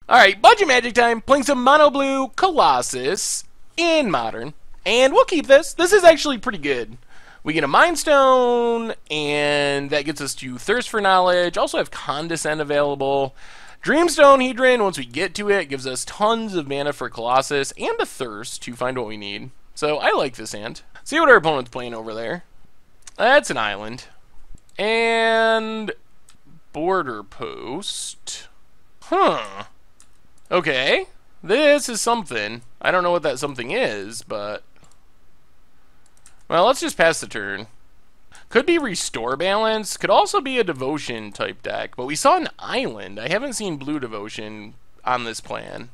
Alright, budget magic time. Playing some mono blue Colossus in modern. And we'll keep this. This is actually pretty good. We get a Mind Stone, and that gets us to Thirst for Knowledge. Also have Condescend available. Dreamstone Hedron, once we get to it, gives us tons of mana for Colossus and a Thirst to find what we need. So I like this hand. See what our opponent's playing over there. That's an island. And Border Post. Huh. Okay. This is something. I don't know what that something is, but... well, let's just pass the turn. Could be Restore Balance. Could also be a Devotion type deck. But we saw an island. I haven't seen Blue Devotion on this plan.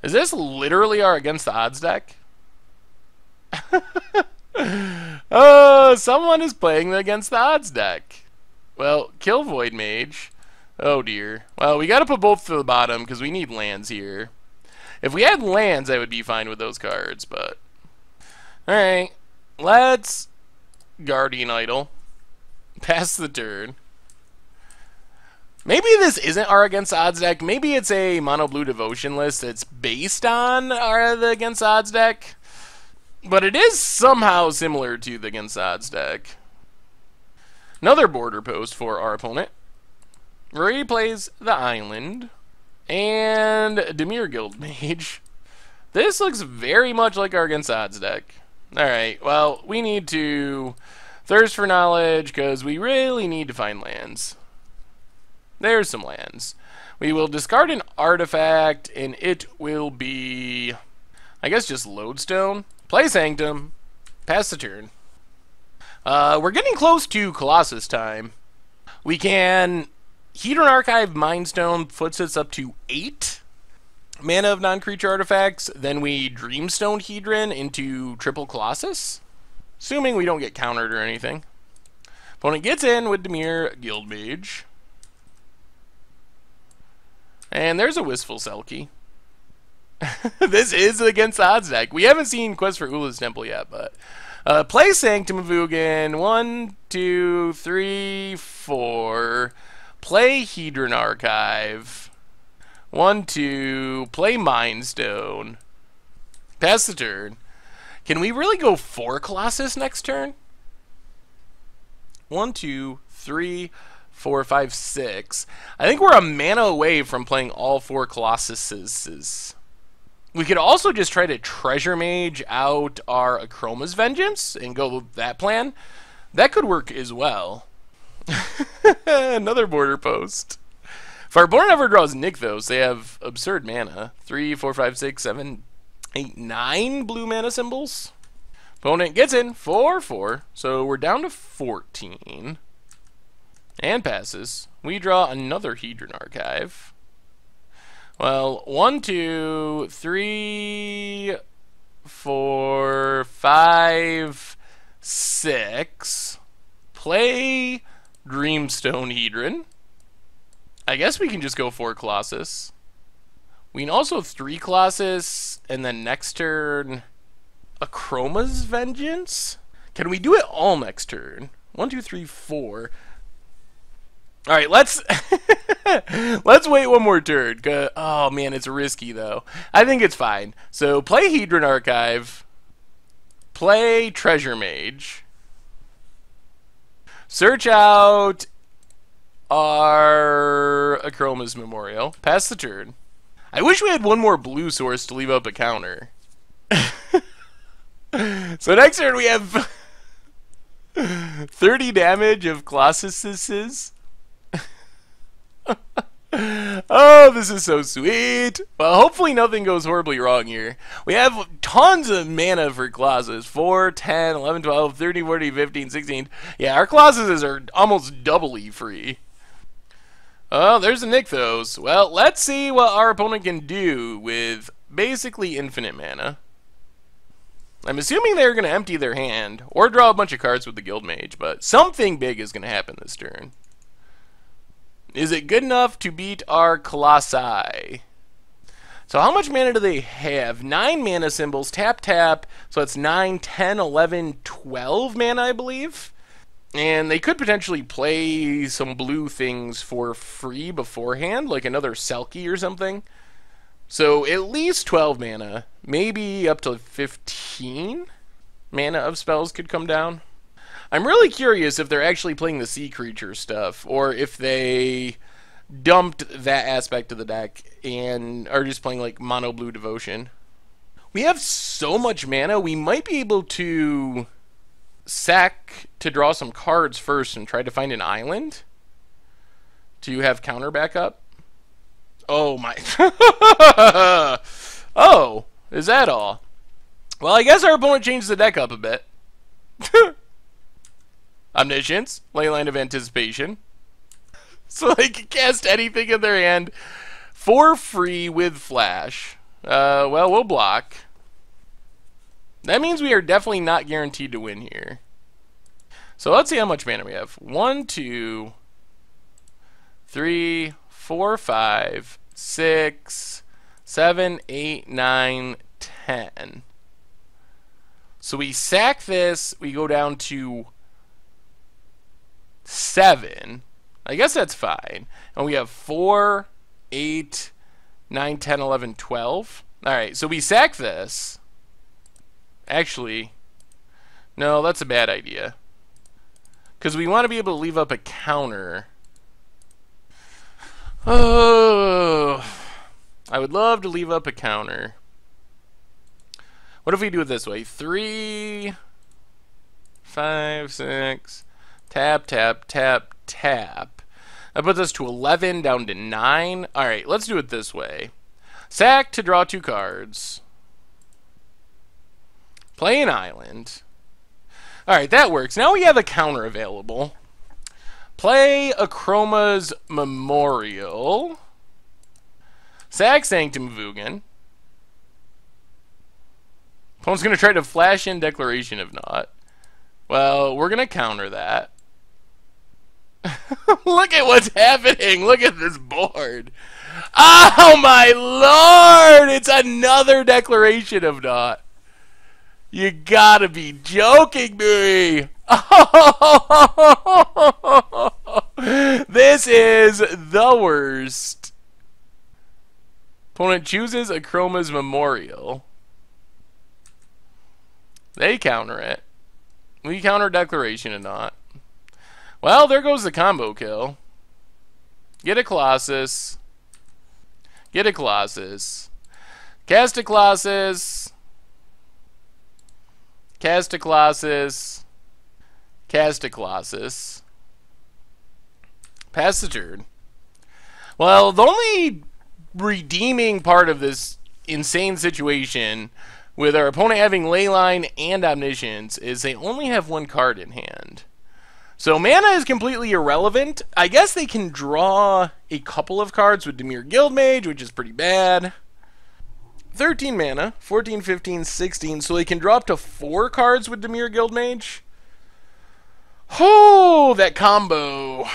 Is this literally our Against the Odds deck? Oh, someone is playing the Against the Odds deck. Well, kill Void Mage. Oh dear. Well, we gotta put both to the bottom because we need lands here. If we had lands, I would be fine with those cards, but... alright. Let's Guardian Idol. Pass the turn. Maybe this isn't our Against the Odds deck. Maybe it's a mono blue devotion list that's based on the Against the Odds deck. But it is somehow similar to the Against the Odds deck. Another Border Post for our opponent. Replays the island. And Dimir Guildmage. This looks very much like our Against the Odds deck. Alright, well, we need to Thirst for Knowledge because we really need to find lands. There's some lands. We will discard an artifact, and it will be, I guess, just Lodestone. Play Sanctum. Pass the turn. We're getting close to Colossus time. We can Hedron Archive Mind Stone, puts us up to 8 mana of non-creature artifacts. Then we Dreamstone Hedron into triple Colossus. Assuming we don't get countered or anything. Opponent gets in with Dimir Guildmage. And there's a Wistful Selkie. This is Against the Odds deck. We haven't seen Quest for Ula's Temple yet, but... play Sanctum of Ugin. 1, 2, 3, 4. Play Hedron Archive. 1, 2. Play Mind Stone. Pass the turn. Can we really go 4 Colossus next turn? 1, 2, 3, 4, 5, 6. I think we're a mana away from playing all 4 Colossuses. We could also just try to Treasure Mage out our Akroma's Vengeance and go with that plan. That could work as well. Another Border Post. If our opponent ever draws Nykthos, they have absurd mana. 3, 4, 5, 6, 7, 8, 9 blue mana symbols. Opponent gets in 4, 4. So we're down to 14. And passes. We draw another Hedron Archive. Well, 1, 2, 3, 4, 5, 6. Play Dreamstone Hedron. I guess we can just go 4 Colossus. We can also 3 Colossus, and then next turn, Akroma's Vengeance? Can we do it all next turn? 1, 2, 3, 4. Alright, let's let's wait one more turn. Oh man, it's risky though. I think it's fine. So play Hedron Archive. Play Treasure Mage. Search out our Akroma's Memorial. Pass the turn. I wish we had one more blue source to leave up a counter. So next turn we have 30 damage of Colossuses. Oh, this is so sweet. Well, hopefully nothing goes horribly wrong here. We have tons of mana for Colossus. 4, 10, 11, 12, 13, 14, 15, 16. Yeah, our Colossuses are almost doubly free. Oh, there's a Nykthos. Well, let's see what our opponent can do with basically infinite mana. I'm assuming they're going to empty their hand or draw a bunch of cards with the Guildmage, but something big is going to happen this turn. Is it good enough to beat our Colossi? So how much mana do they have? 9 mana symbols, tap, tap. So it's 9, 10, 11, 12 mana, I believe. And they could potentially play some blue things for free beforehand, like another Selkie or something. So at least 12 mana, maybe up to 15 mana of spells could come down. I'm really curious if they're actually playing the sea creature stuff, or if they dumped that aspect of the deck and are just playing like mono blue devotion. We have so much mana, we might be able to sack to draw some cards first and try to find an island to have counter backup. Oh my. Oh, is that all? Well, I guess our opponent changed the deck up a bit. Omniscience, Leyline of Anticipation. So they can cast anything in their hand for free with Flash. Well, we'll block. That means we are definitely not guaranteed to win here. So let's see how much mana we have. 1, 2, 3, 4, 5, 6, 7, 8, 9, 10. So we sack this, we go down to 7. I guess that's fine. And we have 4, 8, 9, 10, 11, 12. Alright, so we sack this. Actually, no, that's a bad idea. Because we want to be able to leave up a counter. Oh, I would love to leave up a counter. What if we do it this way? 3, 5, 6, tap, tap, tap, tap. That puts us to 11, down to 9. Alright, let's do it this way. Sack to draw 2 cards. Play an island. Alright, that works. Now we have a counter available. Play Akroma's Memorial. Sack Sanctum Vugan. Opponent's going to try to flash in Declaration of Naught. Well, we're going to counter that. Look at what's happening. Look at this board. Oh my lord! It's another Declaration of Naught. You gotta be joking me. This is the worst. Opponent chooses Akroma's Memorial. They counter it. We counter Declaration of Naught. Well, there goes the combo kill. Get a Colossus. Get a Colossus. Cast a Colossus. Cast a Colossus. Cast a Colossus. Pass the turn. Well, the only redeeming part of this insane situation with our opponent having Leyline and Omniscience is they only have 1 card in hand. So mana is completely irrelevant. I guess they can draw a couple of cards with Dimir Guildmage, which is pretty bad. 13 mana, 14, 15, 16, so they can draw up to 4 cards with Dimir Guildmage. Oh, that combo.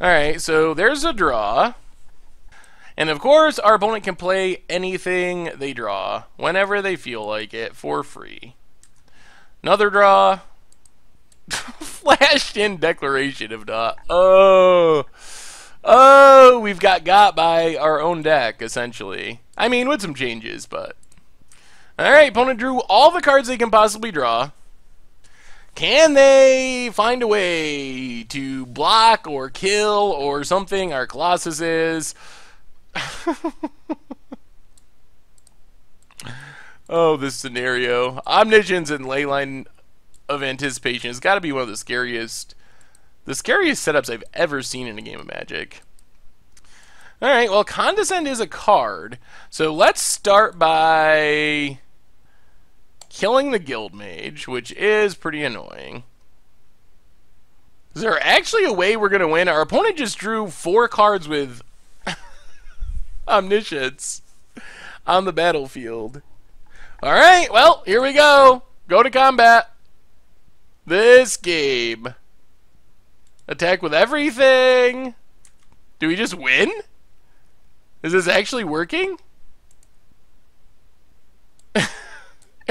Alright, so there's a draw. And of course, our opponent can play anything they draw, whenever they feel like it, for free. Another draw. Flashed in Declaration of Naught. Oh. Oh, we've got by our own deck, essentially. I mean, with some changes, but... Alright, opponent drew all the cards they can possibly draw. Can they find a way to block or kill or something? Our Colossus is... Oh, this scenario. Omniscience and Leyline of Anticipation has got to be one of the scariest setups I've ever seen in a game of Magic. Alright, well, Condescend is a card. So let's start by killing the Guildmage, which is pretty annoying. Is there actually a way we're going to win? Our opponent just drew 4 cards with Omniscience on the battlefield. Alright, well, here we go. Go to combat. This game. Attack with everything. Do we just win? Is this actually working?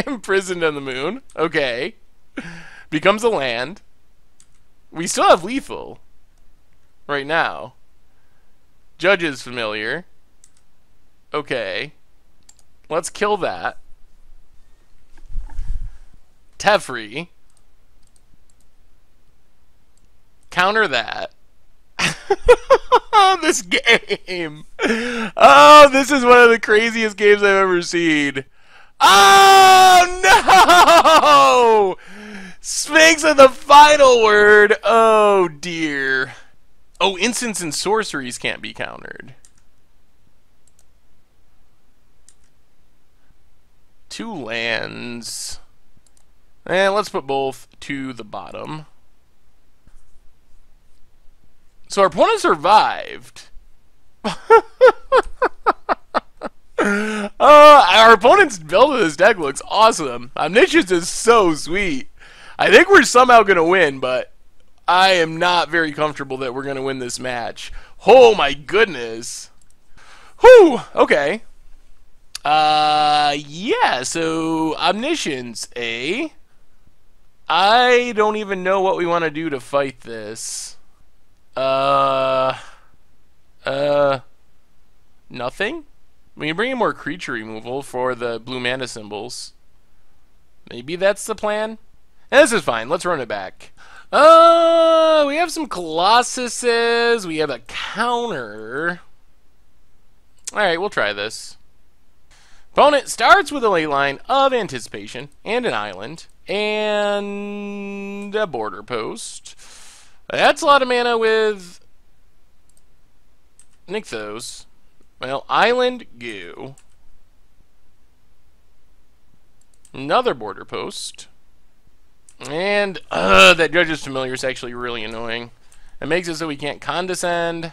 Imprisoned on the moon. Okay. Becomes a land. We still have lethal right now. Judge's familiar. Okay. Let's kill that. Teferi. Counter that. This game. Oh, this is one of the craziest games I've ever seen. Oh, no! Sphinx of the final word. Oh, dear. Oh, instants and sorceries can't be countered. 2 lands. And let's put both to the bottom. So our opponent survived. Our opponent's build of this deck looks awesome. Omniscience is so sweet. I think we're somehow going to win, but I am not very comfortable that we're going to win this match. Oh my goodness. Whew, okay. Yeah, so Omniscience, eh? I don't even know what we want to do to fight this. Nothing? We can bring in more creature removal for the blue mana symbols. Maybe that's the plan? And this is fine. Let's run it back. We have some Colossuses. We have a counter. Alright, we'll try this. Opponent starts with a ley line of anticipation and an island and a border post. That's a lot of mana with Nykthos. Well, island, go. Another border post. And, that Judge's Familiar is actually really annoying. It makes it so we can't condescend.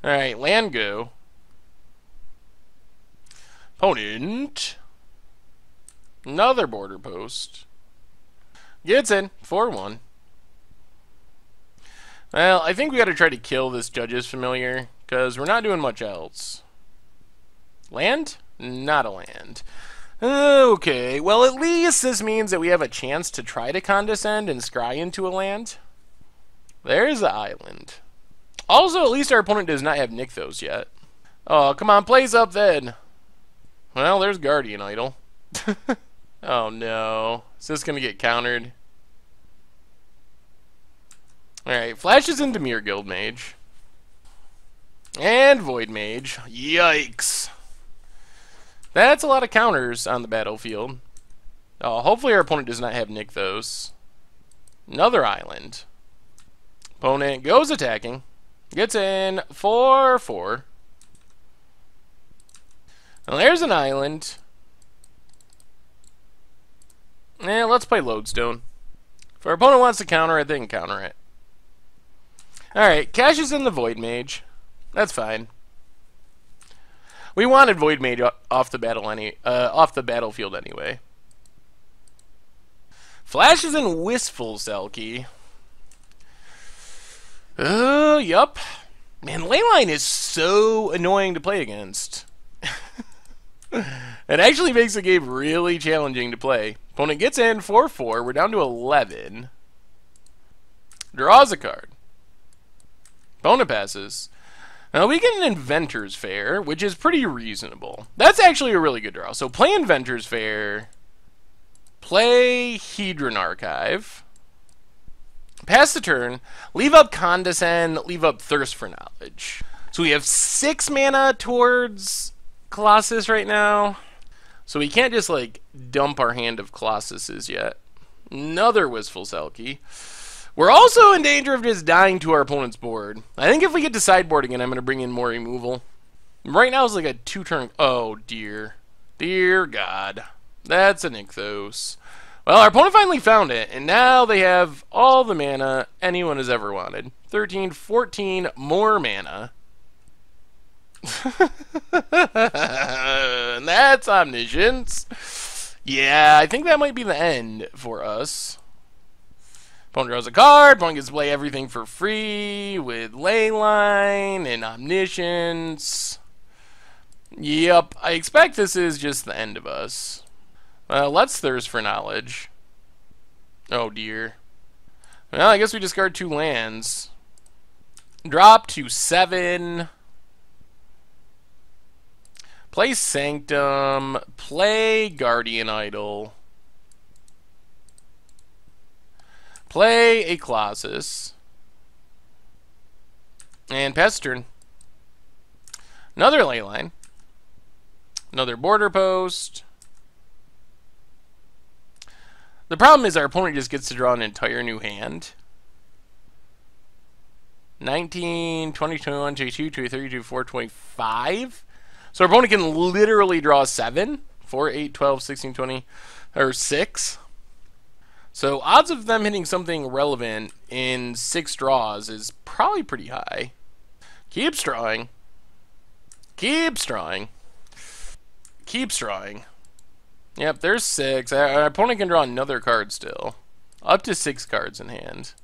Alright, land, go. Opponent. Another border post. Gets in, 4-1. Well, I think we gotta try to kill this Judge's Familiar, because we're not doing much else. Land? Not a land. Okay, well at least this means that we have a chance to try to condescend and scry into a land. There's the island. Also, at least our opponent does not have Nykthos yet. Oh, come on, play something! Well, there's Guardian Idol. Oh no. Is this gonna get countered? Alright, flashes into Mirror Guild Mage. And Void Mage. Yikes. That's a lot of counters on the battlefield. Oh, hopefully our opponent does not have Nykthos. Another island. Opponent goes attacking. Gets in 4-4. Now there's an island. Let's play Lodestone. If our opponent wants to counter it, they can counter it. Alright, cashes in the Void Mage. That's fine. We wanted Void Mage off the battlefield anyway. Flashes in Wistful Selkie. Yup. Man, Leyline is so annoying to play against. It actually makes the game really challenging to play. Opponent gets in 4-4. We're down to 11. Draws a card. Opponent passes. Now we get an Inventor's Fair, which is pretty reasonable. That's actually a really good draw. So play Inventor's Fair. Play Hedron Archive. Pass the turn. Leave up Condescend. Leave up Thirst for Knowledge. So we have 6 mana towards Colossus right now. So we can't just, like, dump our hand of Colossuses yet. Another Wistful Selkie. We're also in danger of just dying to our opponent's board. I think if we get to sideboarding it, I'm going to bring in more removal. Right now it's like a 2-turn... Oh, dear. Dear God. That's a Nykthos. Well, our opponent finally found it, and now they have all the mana anyone has ever wanted. 13, 14 more mana. And that's Omniscience. Yeah, I think that might be the end for us. Opponent draws a card. Opponent gets to play everything for free with Leyline and Omniscience. Yep, I expect this is just the end of us. Let's Thirst for Knowledge. Oh dear. Well, I guess we discard 2 lands. Drop to 7. Play Sanctum. Play Guardian Idol. Play a Colossus. And pass turn. Another Leyline. Another Border Post. The problem is our opponent just gets to draw an entire new hand. 19, 20, 21, 22, 23, 24, 25. So our opponent can literally draw 7. 4, 8, 12, 16, 20, or 6. So odds of them hitting something relevant in 6 draws is probably pretty high. Keeps drawing. Keeps drawing. Keeps drawing. Yep, there's 6. Our opponent can draw another card still. Up to 6 cards in hand.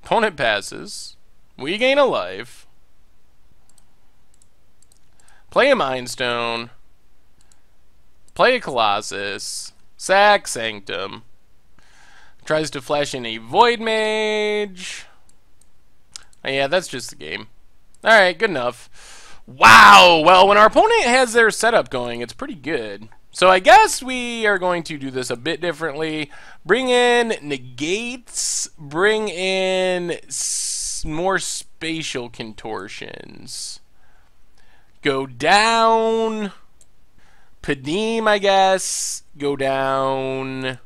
Opponent passes. We gain a life. Play a Mind Stone. Play a Colossus. Sack Sanctum. Tries to flash in a Void Mage. Oh, yeah, that's just the game. Alright, good enough. Wow! Well, when our opponent has their setup going, it's pretty good. So I guess we are going to do this a bit differently. Bring in negates. Bring in more spatial contortions. Go down. Padim, I guess. Go down.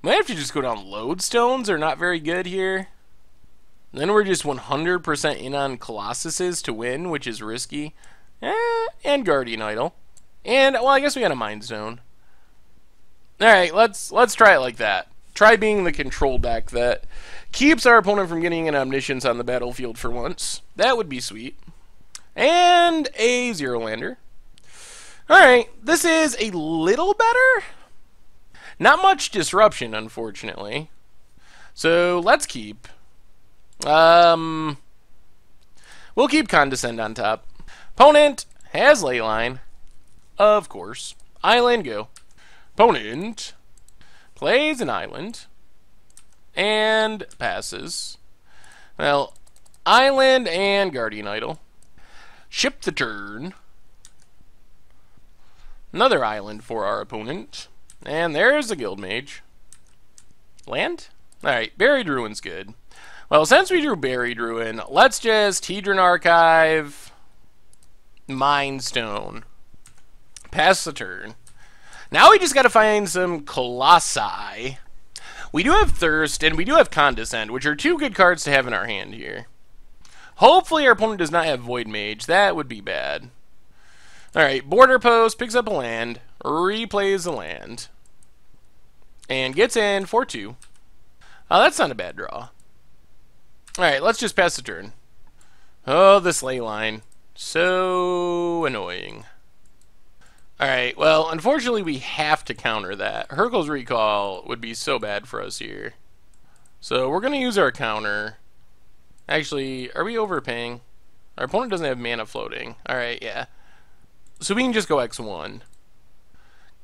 Might have to just go down Lodestones. They're not very good here. Then we're just 100% in on Colossuses to win, which is risky. And Guardian Idol. And, well, I guess we got a Mind Stone. Alright, let's try it like that. Try being the control deck that keeps our opponent from getting an Omniscience on the battlefield for once. That would be sweet. And a Zero Lander. Alright, this is a little better. Not much disruption, unfortunately. So, let's keep. We'll keep Condescend on top. Opponent has Leyline. Of course. Island, go. Opponent plays an island. And passes. Well, Island and Guardian Idol. Ship the turn. Another island for our opponent. And there's a Guild Mage. Land? Alright, Buried Ruin's good. Well, since we drew Buried Ruin, let's just Hedron Archive, Mind Stone, pass the turn. Now we just got to find some Colossi. We do have Thirst, and we do have Condescend, which are 2 good cards to have in our hand here. Hopefully our opponent does not have Void Mage. That would be bad. Alright, Border Post, picks up a land, replays the land, and gets in for 2. Oh, that's not a bad draw. Alright, let's just pass the turn. Oh, this Leyline. So annoying. Alright, well, unfortunately we have to counter that. Hurkyl's Recall would be so bad for us here. So we're going to use our counter. Actually, are we overpaying? Our opponent doesn't have mana floating. Alright, yeah. So we can just go X1.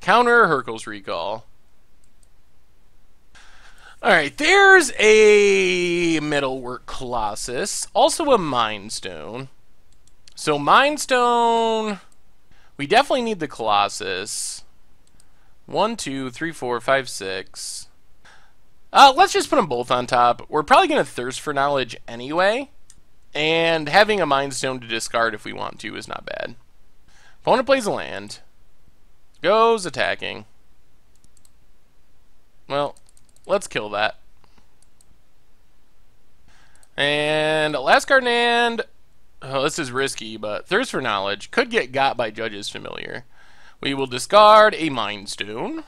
Counter Hurkyl's Recall. Alright, there's a Metalwork Colossus. Also a Mind Stone. So Mind Stone, we definitely need the Colossus. 1, 2, 3, 4, 5, 6. Let's just put them both on top. We're probably going to Thirst for Knowledge anyway. And having a Mind Stone to discard if we want to is not bad. Opponent plays a land. Goes attacking. Well, let's kill that. And last card in hand. Oh, this is risky, but Thirst for Knowledge could get got by Judge's Familiar. We will discard a Mind Stone.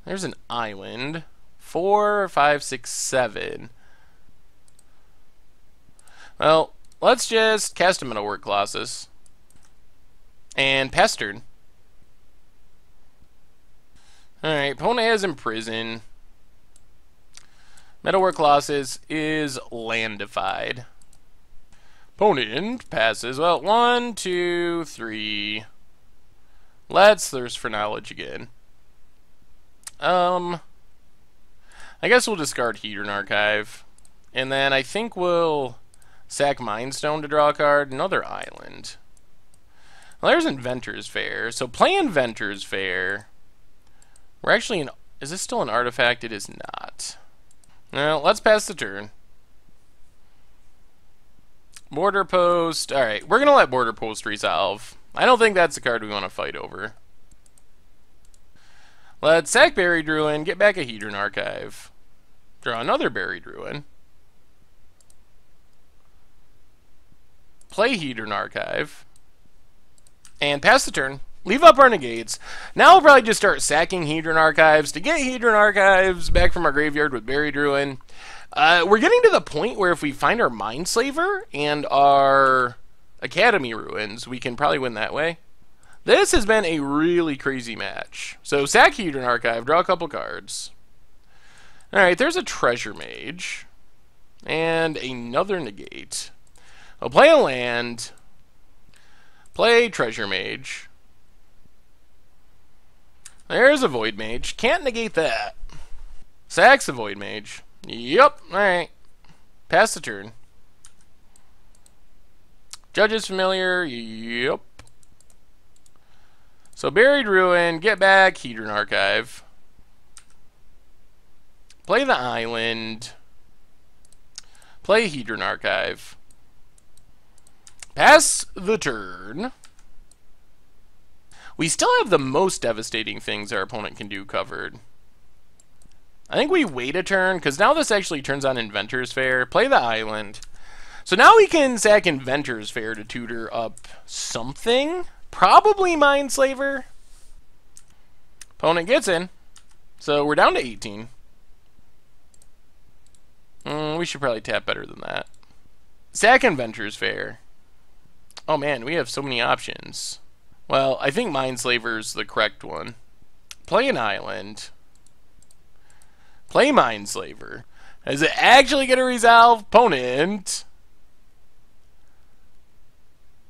There's an island. 4, 5, 6, 7. Well, let's just cast a Metalwork Colossus. And pass turn. Alright, opponent has Imprison. Metalwork Colossus is landified. Opponent passes. Well, 1, 2, 3. Let's Thirst for Knowledge again. I guess we'll discard Hedron Archive. And then I think we'll sack Mind Stone to draw a card. Another island. Well, there's Inventor's Fair. So play Inventor's Fair. We're actually in... Is this still an artifact? It is not. Well, let's pass the turn. Border Post. Alright, we're going to let Border Post resolve. I don't think that's the card we want to fight over. Let's sack Buried Ruin, get back a Hedron Archive. Draw another Buried Ruin. Play Hedron Archive. And pass the turn. Leave up our negates. Now we'll probably just start sacking Hedron Archives to get Hedron Archives back from our graveyard with Buried Ruin. We're getting to the point where if we find our Mindslaver and our Academy Ruins, we can probably win that way. This has been a really crazy match. So sack Hedron Archive, draw a couple cards. Alright, there's a Treasure Mage. And another negate. I'll play a land. Play Treasure Mage. There's a Void Mage. Can't negate that. Sacks a Void Mage. Yep, alright. Pass the turn. Judge's Familiar. Yep. So Buried Ruin. Get back Hedron Archive. Play the island. Play Hedron Archive. Pass the turn. We still have the most devastating things our opponent can do covered. I think we wait a turn, because now this actually turns on Inventor's Fair. Play the island. So now we can sack Inventor's Fair to tutor up something. Probably Mindslaver. Opponent gets in. So we're down to 18. We should probably tap better than that. Sack Inventor's Fair. Oh man, we have so many options. Well, I think Mindslaver's the correct one. Play an island. Play Mindslaver. Is it actually going to resolve? Opponent.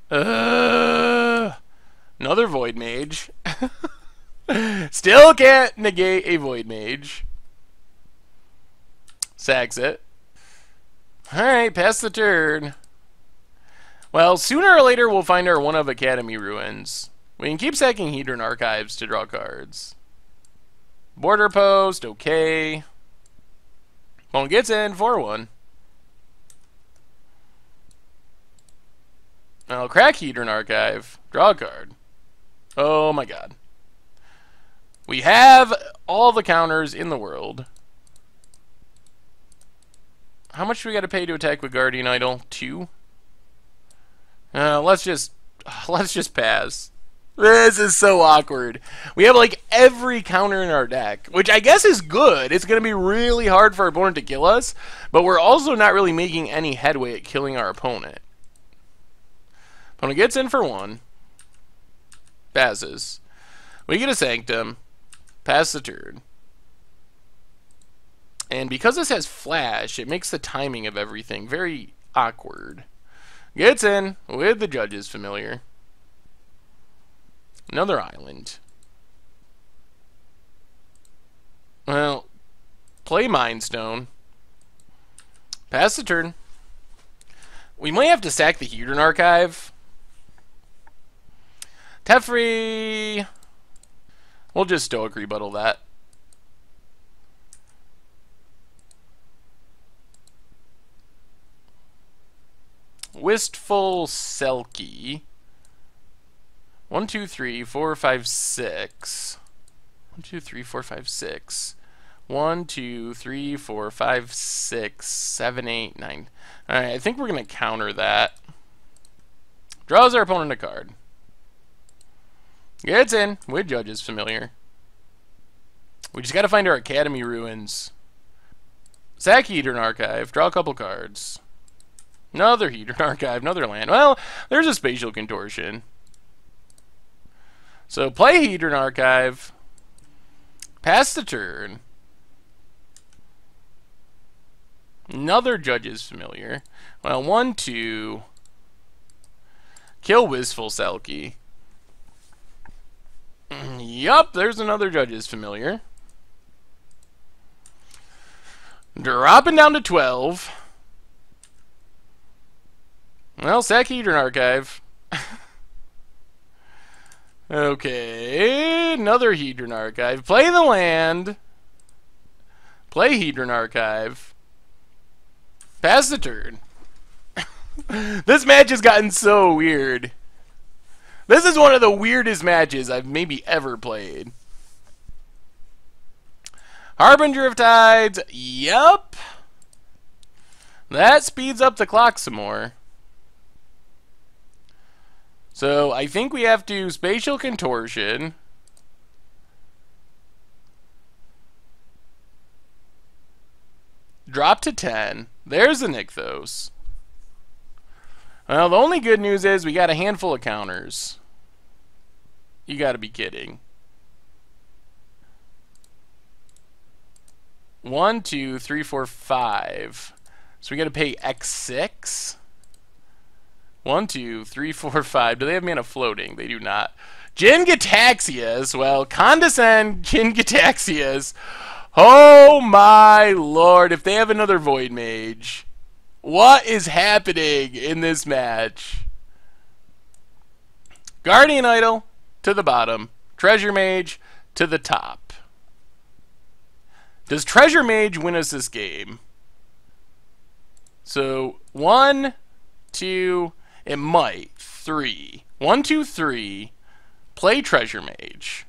Another Void Mage. Still can't negate a Void Mage. Sacks it. Alright, pass the turn. Well, sooner or later we'll find our one of Academy Ruins. We can keep sacking Hedron Archives to draw cards. Border Post, okay. Opponent gets in, 4-1. I'll crack Hedron Archive, draw a card. Oh my god. We have all the counters in the world. How much do we got to pay to attack with Guardian Idol? 2? Let's just pass. This is so awkward. We have like every counter in our deck, which I guess is good. It's going to be really hard for our opponent to kill us, but we're also not really making any headway at killing our opponent. Opponent gets in for 1. Passes. We get a Sanctum. Pass the turn. And because this has Flash, it makes the timing of everything very awkward. Gets in with the Judge's Familiar. Another island. Well, play Mind Stone. Pass the turn. We might have to sack the Hedron Archive. Teferi. We'll just Stoic Rebuttal that. Wistful Selkie. 1, 2, 3, 4, 5, 6. 1, 2, 3, 4, 5, 6. 1, 2, 3, 4, 5, 6, 7, 8, 9. Alright, I think we're going to counter that. Draws our opponent a card. Gets in with Judge's Familiar. We just got to find our Academy Ruins. Sack Hedron Archive. Draw a couple cards. Another Hedron Archive. Another land. Well, there's a Spatial Contortion. So play Hedron Archive. Pass the turn. Another Judge's Familiar. Well, 1, 2. Kill Wistful Selkie. Yup, there's another Judge's Familiar. Dropping down to 12. Well, sack Hedron Archive. Okay, another Hedron Archive. Play the land. Play Hedron Archive. Pass the turn. This match has gotten so weird. This is one of the weirdest matches I've maybe ever played. Harbinger of Tides. Yup. That speeds up the clock some more. So I think we have to Spatial Contortion. Drop to 10. There's the Nykthos. Well, the only good news is we got a handful of counters. You gotta be kidding. 1, 2, 3, 4, 5. So we gotta pay X6. 1, 2, 3, 4, 5. Do they have mana floating? They do not. Jin Gataxias. Well, condescend Jin Gataxias. Oh my lord. If they have another Void Mage. What is happening in this match? Guardian Idol to the bottom. Treasure Mage to the top. Does Treasure Mage win us this game? So, 1, 2... It might. 3. 1, 2, 3. Play Treasure Mage.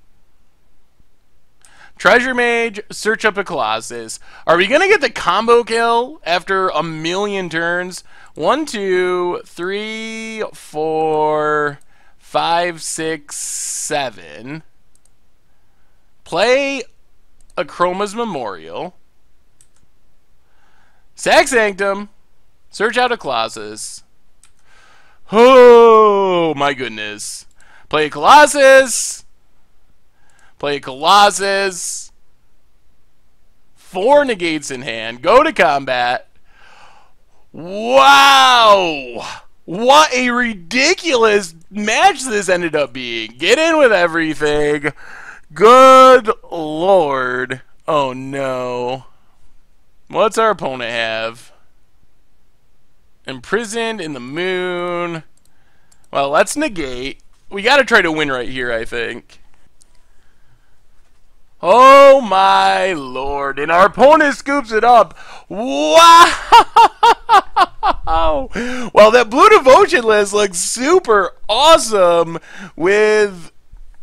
Treasure Mage, search up a Colossus. Are we going to get the combo kill after a million turns? 1, 2, 3, 4, 5, 6, 7. Play a Chroma's Memorial. Sack Sanctum. Search out a Colossus. Oh, my goodness. Play a Colossus. Play a Colossus. 4 negates in hand. Go to combat. Wow. What a ridiculous match this ended up being. Get in with everything. Good lord. Oh, no. What's our opponent have? Imprisoned in the moon. Well, let's negate. We got to try to win right here, I think. Oh my lord. And our opponent scoops it up. Wow. Well, that Blue Devotion list looks super awesome with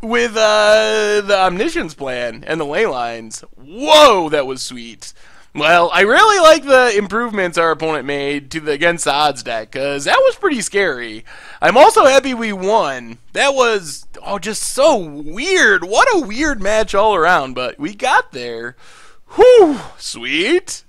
the Omniscience plan and the ley lines. Whoa, that was sweet. Well, I really like the improvements our opponent made to the Against the Odds deck, because that was pretty scary. I'm also happy we won. That was, just so weird. What a weird match all around, but we got there. Whew, sweet.